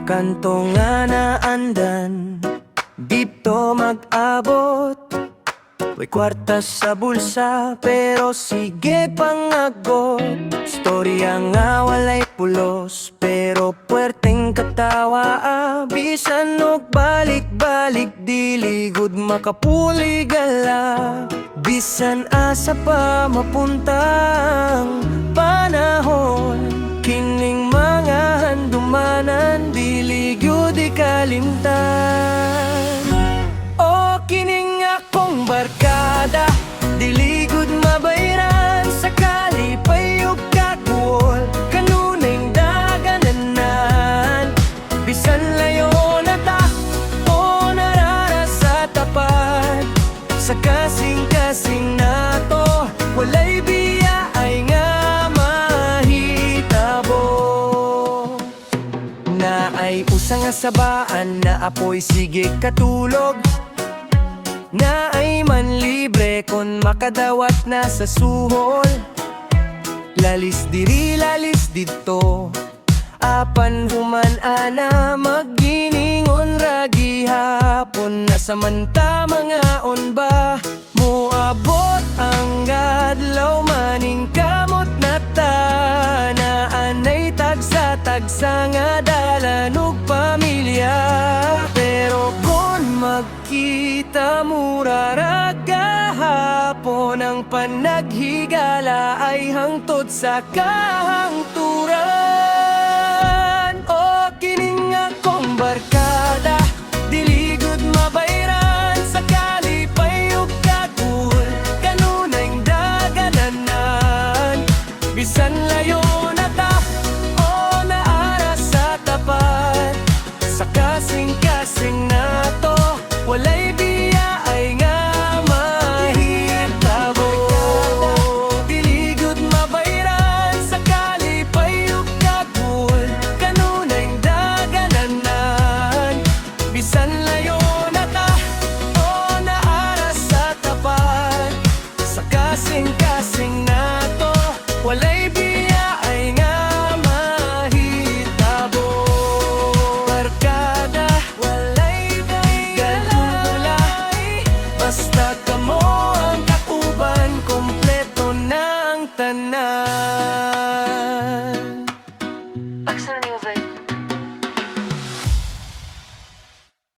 kanto nga naandan, dito mag-abot. May kwarta sa bulsa, pero sige pangagot. Storya nga walay pulos, pero puwerteng katawa. Bisan og balik-balik, diligod makapuligala. Bisan asa pa mapuntang panahon, kining mga handumanan, diligod ikalimtan. O kining akong barkada, diligod mabayran, sakali payog kakuol, kanunay dagananan. Bisan layo na ta o narara sa tapat, sa kasing-kasing nato, walay biya ay nga mahitabo. Na ay usa nga sabaan, na apoy sige katulog, na ay manlibre kon makadawat na sa suhol. Lalis diri, lalis dito, apan human ana magginingon ra gihapon. Na samanta mga onba, muabot ang adlaw maning kamot na ta. Na anay tagsa-tagsa nga dalan ug pamilya, pero kon magkita mura ra gahapon, ang panaghigala ay hangtod sa kahangturan. O kining akong barkada, diligod mabayran, sakali payog kakul, kanunay dagananan. Bisan layo na ta o naara sa tapat, sa kasing-kasing nato, walay biya ay nga mahitabo. Diligod mabayran, sakali payog kakul, kanunay dagananan. Bisan layo na ta o naara sa tapat, sa kasing